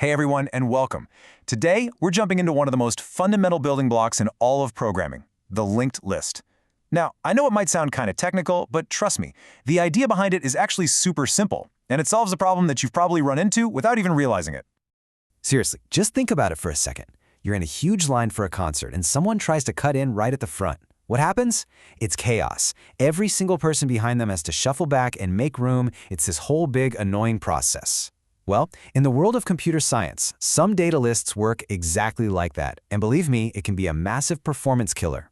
Hey everyone, and welcome. Today, we're jumping into one of the most fundamental building blocks in all of programming, the linked list. Now, I know it might sound kind of technical, but trust me, the idea behind it is actually super simple, and it solves a problem that you've probably run into without even realizing it. Seriously, just think about it for a second. You're in a huge line for a concert and someone tries to cut in right at the front. What happens? It's chaos. Every single person behind them has to shuffle back and make room. It's this whole big, annoying process. Well, in the world of computer science, some data lists work exactly like that. And believe me, it can be a massive performance killer.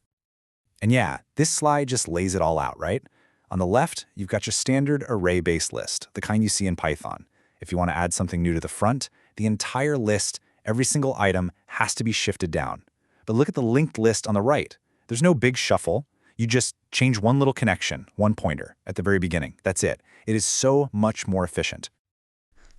And yeah, this slide just lays it all out, right? On the left, you've got your standard array-based list, the kind you see in Python. If you want to add something new to the front, the entire list, every single item, has to be shifted down. But look at the linked list on the right. There's no big shuffle. You just change one little connection, one pointer, at the very beginning. That's it. It is so much more efficient.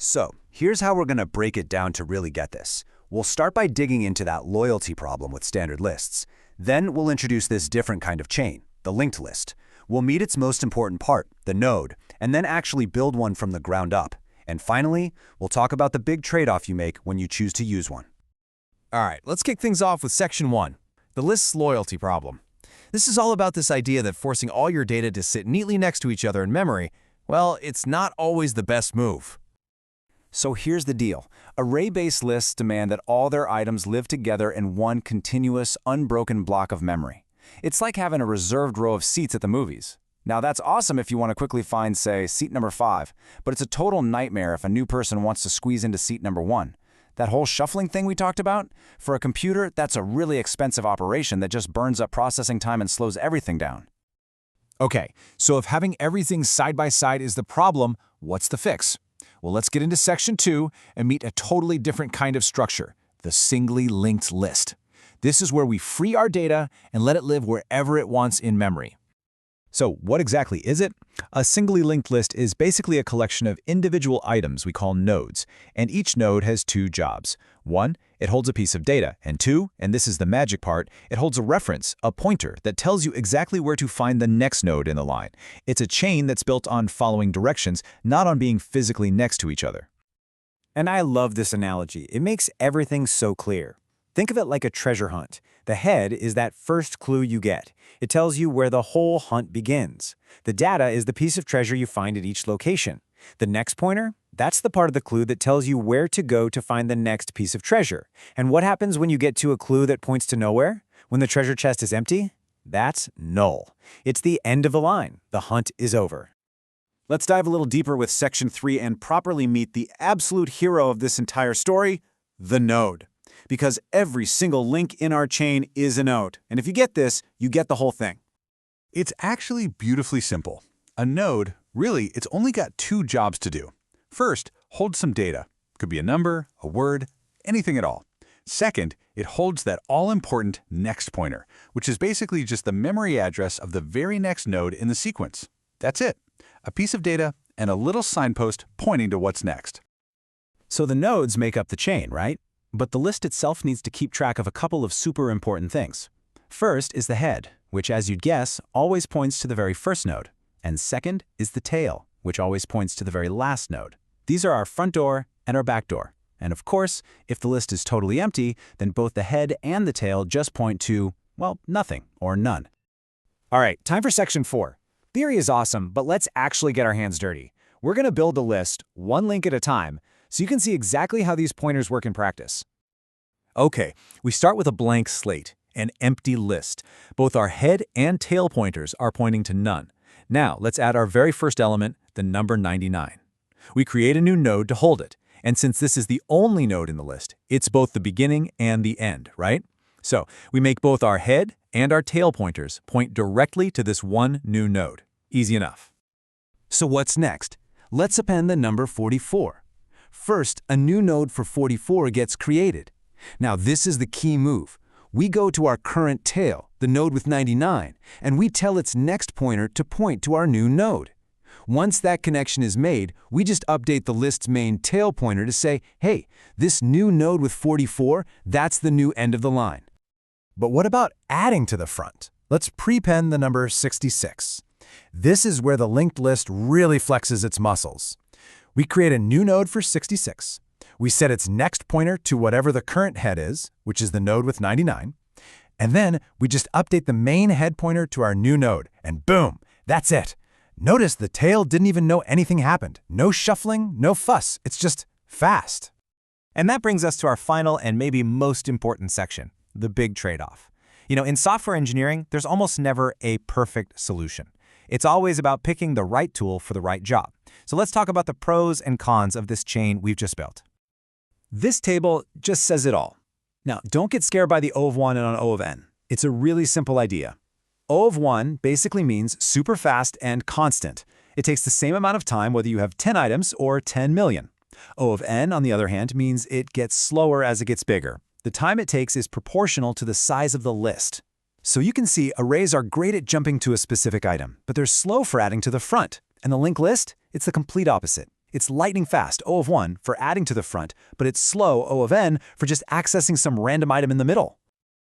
So, here's how we're going to break it down to really get this. We'll start by digging into that loyalty problem with standard lists. Then we'll introduce this different kind of chain, the linked list. We'll meet its most important part, the node, and then actually build one from the ground up. And finally, we'll talk about the big trade-off you make when you choose to use one. All right, let's kick things off with Section 1, the list's loyalty problem. This is all about this idea that forcing all your data to sit neatly next to each other in memory, well, it's not always the best move. So here's the deal. Array-based lists demand that all their items live together in one continuous, unbroken block of memory. It's like having a reserved row of seats at the movies. Now that's awesome if you want to quickly find, say, seat number 5, but it's a total nightmare if a new person wants to squeeze into seat number 1. That whole shuffling thing we talked about? For a computer, that's a really expensive operation that just burns up processing time and slows everything down. Okay, so if having everything side by side is the problem, what's the fix? Well, let's get into Section 2 and meet a totally different kind of structure, the singly linked list. This is where we free our data and let it live wherever it wants in memory. So what exactly is it? A singly linked list is basically a collection of individual items we call nodes, and each node has two jobs. One, it holds a piece of data, and two, and this is the magic part, it holds a reference, a pointer, that tells you exactly where to find the next node in the line. It's a chain that's built on following directions, not on being physically next to each other. And I love this analogy. It makes everything so clear. Think of it like a treasure hunt. The head is that first clue you get. It tells you where the whole hunt begins. The data is the piece of treasure you find at each location. The next pointer? That's the part of the clue that tells you where to go to find the next piece of treasure. And what happens when you get to a clue that points to nowhere? When the treasure chest is empty? That's null. It's the end of the line. The hunt is over. Let's dive a little deeper with Section 3 and properly meet the absolute hero of this entire story, the node. Because every single link in our chain is a node. And if you get this, you get the whole thing. It's actually beautifully simple. A node, really, it's only got two jobs to do. First, hold some data. Could be a number, a word, anything at all. Second, it holds that all-important next pointer, which is basically just the memory address of the very next node in the sequence. That's it. A piece of data and a little signpost pointing to what's next. So the nodes make up the chain, right? But the list itself needs to keep track of a couple of super important things. First is the head, which, as you'd guess, always points to the very first node. And second is the tail, which always points to the very last node. These are our front door and our back door. And of course, if the list is totally empty, then both the head and the tail just point to, well, nothing or none. All right, time for Section 4. Theory is awesome, but let's actually get our hands dirty. We're going to build a list, one link at a time, so you can see exactly how these pointers work in practice. Okay, we start with a blank slate, an empty list. Both our head and tail pointers are pointing to none. Now, let's add our very first element, the number 99. We create a new node to hold it, and since this is the only node in the list, it's both the beginning and the end, right? So, we make both our head and our tail pointers point directly to this one new node. Easy enough. So what's next? Let's append the number 44. First, a new node for 44 gets created. Now this is the key move. We go to our current tail, the node with 99, and we tell its next pointer to point to our new node. Once that connection is made, we just update the list's main tail pointer to say, hey, this new node with 44, that's the new end of the line. But what about adding to the front? Let's prepend the number 66. This is where the linked list really flexes its muscles. We create a new node for 66. We set its next pointer to whatever the current head is, which is the node with 99. And then we just update the main head pointer to our new node, and boom, that's it. Notice the tail didn't even know anything happened. No shuffling, no fuss. It's just fast. And that brings us to our final and maybe most important section, the big trade-off. In software engineering, there's almost never a perfect solution. It's always about picking the right tool for the right job. So let's talk about the pros and cons of this chain we've just built. This table just says it all. Now, don't get scared by the O of 1 and O of n. It's a really simple idea. O of 1 basically means super fast and constant. It takes the same amount of time whether you have 10 items or 10 million. O of n, on the other hand, means it gets slower as it gets bigger. The time it takes is proportional to the size of the list. So you can see arrays are great at jumping to a specific item, but they're slow for adding to the front. And the linked list? It's the complete opposite. It's lightning fast, O of 1, for adding to the front, but it's slow, O of n, for just accessing some random item in the middle.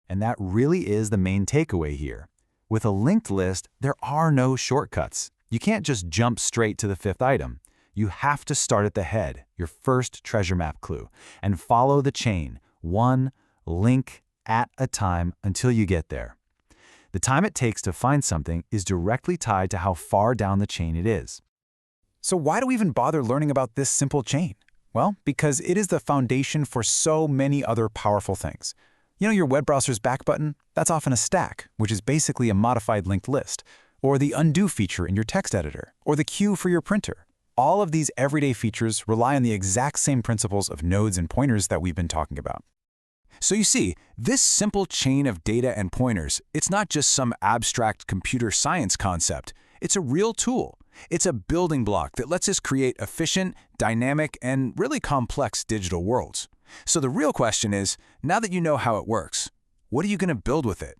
And that really is the main takeaway here. With a linked list, there are no shortcuts. You can't just jump straight to the fifth item. You have to start at the head, your first treasure map clue, and follow the chain, one link at a time until you get there. The time it takes to find something is directly tied to how far down the chain it is. So why do we even bother learning about this simple chain? Well, because it is the foundation for so many other powerful things. Your web browser's back button? That's often a stack, which is basically a modified linked list, or the undo feature in your text editor, or the queue for your printer. All of these everyday features rely on the exact same principles of nodes and pointers that we've been talking about. So you see, this simple chain of data and pointers, it's not just some abstract computer science concept. It's a real tool. It's a building block that lets us create efficient, dynamic, and really complex digital worlds. So the real question is, now that you know how it works, what are you going to build with it?